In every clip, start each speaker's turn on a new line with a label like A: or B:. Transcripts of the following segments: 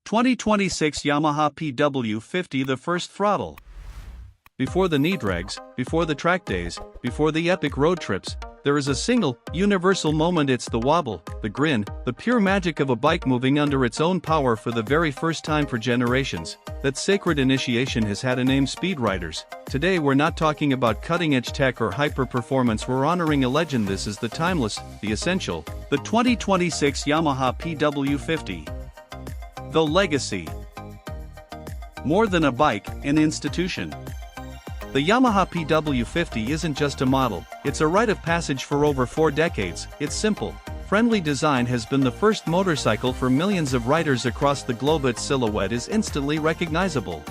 A: 2026 Yamaha PW50, the first throttle. Before the knee drags, before the track days, before the epic road trips, there is a single, universal moment. It's the wobble, the grin, the pure magic of a bike moving under its own power for the very first time for generations. That sacred initiation has had a name: speed riders. Today we're not talking about cutting-edge tech or hyper-performance, we're honoring a legend. This is the timeless, the essential, the 2026 Yamaha PW50. The legacy. More than a bike, an institution. The Yamaha PW50 isn't just a model, it's a rite of passage for over 4 decades. Its simple, friendly design has been the first motorcycle for millions of riders across the globe. Its silhouette is instantly recognizable.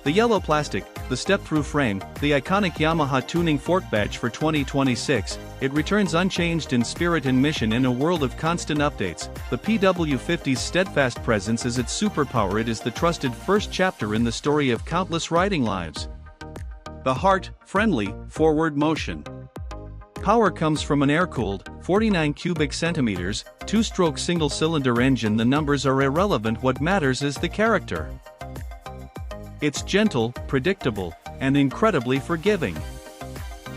A: The yellow plastic, the step-through frame, the iconic Yamaha tuning fork badge for 2026, it returns unchanged in spirit and mission in a world of constant updates. The PW50's steadfast presence is its superpower. It is the trusted first chapter in the story of countless riding lives. The heart, friendly, forward motion. Power comes from an air-cooled, 49 cubic centimeters, 2-stroke single-cylinder engine. The numbers are irrelevant, what matters is the character. It's gentle, predictable, and incredibly forgiving.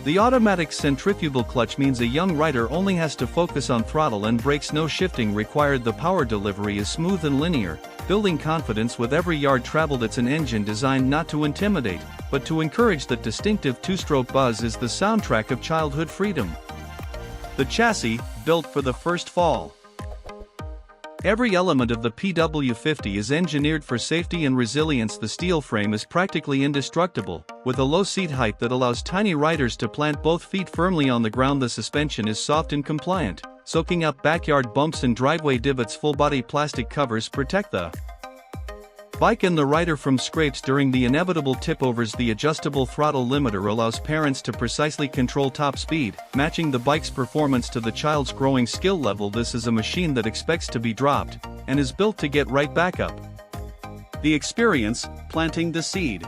A: The automatic centrifugal clutch means a young rider only has to focus on throttle and brakes, no shifting required. The power delivery is smooth and linear, building confidence with every yard traveled. It's an engine designed not to intimidate, but to encourage. That distinctive 2-stroke buzz is the soundtrack of childhood freedom. The chassis, built for the first fall. Every element of the PW50 is engineered for safety and resilience. The steel frame is practically indestructible, with a low seat height that allows tiny riders to plant both feet firmly on the ground. The suspension is soft and compliant, soaking up backyard bumps and driveway divots. Full-body plastic covers protect the bike and the rider from scrapes during the inevitable tip-overs. The adjustable throttle limiter allows parents to precisely control top speed, matching the bike's performance to the child's growing skill level. This is a machine that expects to be dropped, and is built to get right back up. The experience, planting the seed.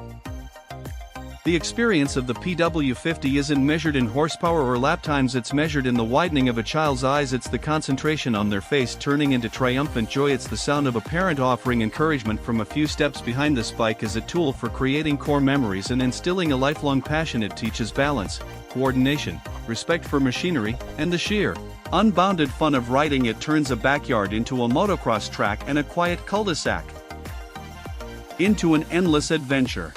A: The experience of the PW50 isn't measured in horsepower or lap times, it's measured in the widening of a child's eyes. It's the concentration on their face turning into triumphant joy. It's the sound of a parent offering encouragement from a few steps behind. This bike is a tool for creating core memories and instilling a lifelong passion. It teaches balance, coordination, respect for machinery, and the sheer, unbounded fun of riding. It turns a backyard into a motocross track and a quiet cul-de-sac into an endless adventure.